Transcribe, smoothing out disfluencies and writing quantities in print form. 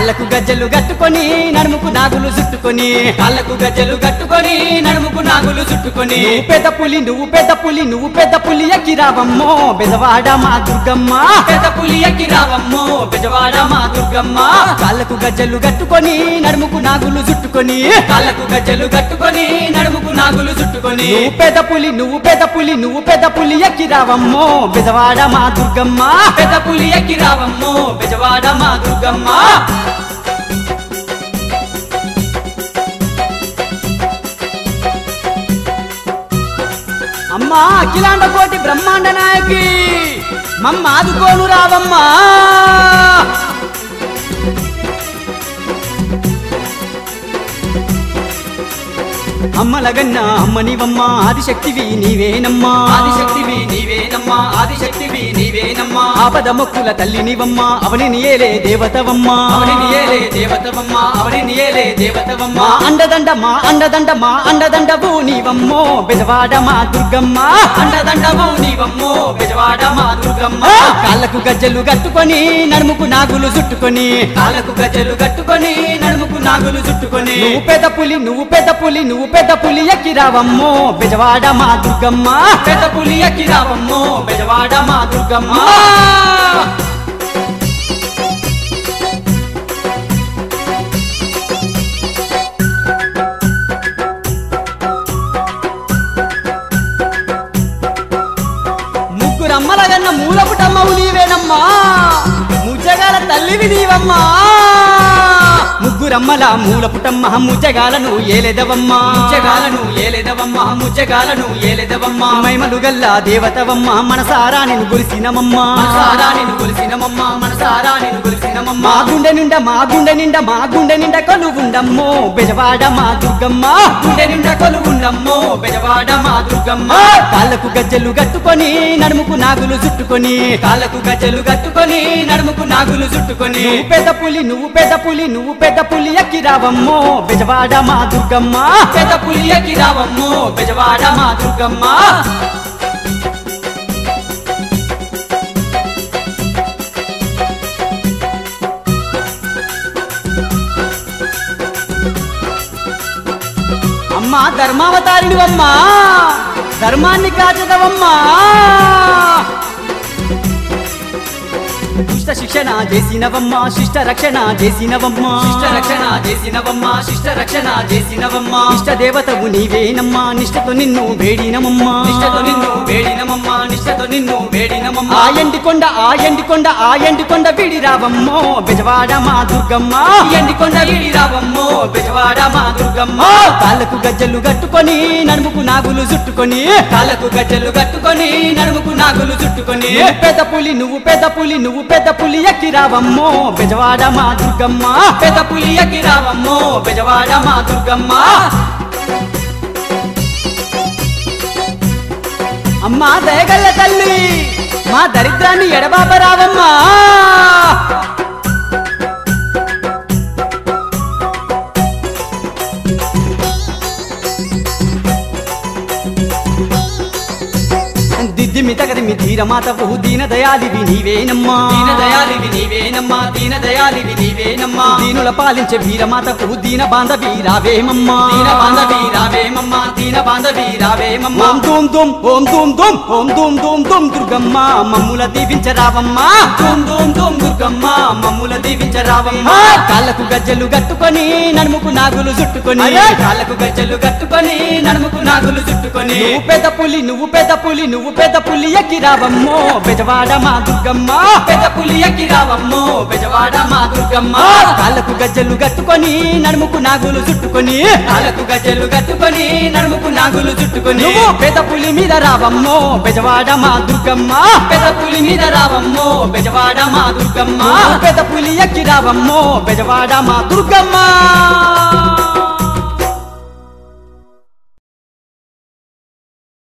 కాళ్ళకు గజ్జలు కట్టుకొని నడుముకు నాగులు చుట్టుకొని కాళ్ళకు గజ్జలు కట్టుకొని నడుముకు నాగులు చుట్టుకొని పెద్ద పులి నువ్వు పెద్ద పులి నువ్వు పెద్ద పులి ఎక్కిరావమ్మో బెజవాడ మా దుర్గమ్మ పెద్ద పులి ఎక్కి రావమ్మో బెజవాడ మా దుర్గమ్మ కాళ్ళకు గజ్జలు కట్టుకొని నడుముకు నాగులు చుట్టుకొని కాళ్ళకు గజ్జలు కట్టుకొని నడుముకు నాగులు చుట్టుకొని పెద్ద పులి నువ్వు పెద్ద పులి నువ్వు పెద్ద పులి ఎక్కిరావమ్మో బెజవాడ మా దుర్గమ్మ పెద్ద పులి ఎక్కి రావమ్మో బెజవాడ మా దుర్గమ్మ అమ్మా అఖిలాండ కోటి బ్రహ్మాండ నాయకి మమ్మ ఆదుకోను రావమ్మా అమ్మలగన్న అమ్మనివమ్మ ఆదిశక్తివి నీవేనమ్మా ఆదిశక్తివి నీవేనమ్మా ఆదిశక్తివి నీవేనమ్మా ఆపద మొక్కుల తల్లినివమ్మ అవనిని ఏలే దేవతవమ్మా అవనిని ఏలే దేవతవమ్మా అవనిని ఏలే దేవతవమ్మా మా అండదండవు నీవమ్మో బెజవాడ మా దుర్గమ్మ అండదండవు నీవమ్మో బెజవాడ మా దుర్గమ్మ కాళ్ళకు గజ్జలు కట్టుకొని నడుముకు నాగులు చుట్టుకొని కాళ్ళకు గజ్జలు కట్టుకొని నడుముకు నాగులు చుట్టుకొని నువ్వు పెద్ద పులి నువ్వు పెద్ద పులి నువ్వు పెద్ద పులి ఎక్కిరావమ్మో బెజవాడ మా దుర్గమ్మ పెద్ద పులి ఎక్కి రావమ్మో బెజవాడ మా దుర్గమ్మ ముగ్గురమ్మలగన్న మూలపుటమ్మవు నీవేనమ్మా ముజ్జగాల తల్లివి నీవమ్మా ముగ్గురమ్మల మూలపుటమ్మ ముజ్జగాలను ఏలేదవమ్మా ముజ్జగాలను ఏలేదవమ్మా ముజ్జగాలను ఏలేదవమ్మా మైమలు గల్లా దేవతవమ్మ మనసారా నిన్ను గురిసినమమ్మా మనసారా నిన్ను కొలిసినమమ్మా మనసారా నిన్ను కొలిసినమమ్మా మా గుండె నిండా కొలువుండమ్మో బెజవాడ మా దుర్గమ్మ గుండె నిండా కొలువుండమ్మో బెజవాడ మా దుర్గమ్మ కాళ్ళకు గజ్జలు కట్టుకొని నడుముకు నాగులు చుట్టుకొని కాళ్ళకు గజ్జలు కట్టుకొని నడుముకు నాగులు చుట్టుకొని పెద్ద పులి నువ్వు పెద్ద పులి నువ్వు పెద్ద పులి ఎక్కిరావమ్మో బెజవాడ మా దుర్గమ్మ పెద్ద పులి ఎక్కి రావమ్మో బెజవాడ మా దుర్గమ్మ అమ్మా ధర్మావతారినివమ్మా ధర్మాన్ని కాచదవమ్మా దుష్ట శిక్షణ చేసినవమ్మా శిష్ట రక్షణ చేసినవమ్మా శిష్ట రక్షణ చేసినవమ్మా శిష్ట రక్షణ చేసినవమ్మా ఇష్ట దేవతవు నీవేనమ్మా నిష్టతో నిన్ను వేడినమమ్మా నిష్టతో నిన్ను వేడినమమ్మా నిష్టతో నిన్ను వేడినమమ్మా ఆ ఎండికొండ విడిరావమ్మో బెజవాడ మా దుర్గమ్మ ఎండికొండ ఈడి రావమ్మో బెజవాడ మా దుర్గమ్మ కాళ్ళకు గజ్జలు కట్టుకొని నడుముకు నాగులు చుట్టుకొని కాళ్ళకు గజ్జలు కట్టుకొని నడుముకు నాగులు చుట్టుకొని పెద్ద పులి నువ్వు పెద్ద పులి నువ్వు పెద్ద పులి ఎక్కిరావమ్మో బెజవాడ మా దుర్గమ్మ పెద్ద పులి ఎక్కి రావమ్మో బెజవాడ మా దుర్గమ్మ అమ్మా దయగల్ల తల్లి మా దరిద్రాన్ని ఎడబాపరావమ్మా దిద్దిమి ధీరమాతవు దీన దయాలివి నీవేనమ్మా దీన దయాలివి నీవేనమ్మా దీన దయాలివి నీవేనమ్మా దీనుల పాలించే వీరమాతవు దీన బాంధవి రావేమమ్మా దీన బాంధవి రావేమమ్మా దీన బాంధవి రావేమమ్మా ఓం ధూమ్ ధూమ్ దుర్గమ్మ మమ్ముల దీవించరావమ్మా ధూమ్ ధూమ్ ధూమ్ దుర్గమ్మ మమ్ముల దీవించరావమ్మా కాళ్ళకు గజ్జలు కట్టుకొని నడుముకు నాగులు చుట్టుకొని కాళ్ళకు గజ్జలు కట్టుకొని నడుముకు నాగులు చుట్టుకొని నువ్వు పెద్ద పులి నువ్వు పెద్ద పులి నువ్వు పెద్ద పులి ఎక్కిరావమ్మో బెజవాడ మా దుర్గమ్మ పెద్ద పులి ఎక్కి రావమ్మో బెజవాడ మా దుర్గమ్మ కాళ్ళకు గజ్జలు కట్టుకొని నడుముకు నాగులు చుట్టుకొని కాళ్ళకు గజ్జలు కట్టుకొని నడుముకు నాగులు చుట్టుకొని నువ్వు పెద్ద పులి మీద రావమ్మో బెజవాడ మా దుర్గమ్మ పెద్ద పులి మీద రావమ్మో బెజవాడ మా దుర్గమ్మ పెద్ద పులి ఎక్కిరావమ్మో బెజవాడ మా దుర్గమ్మ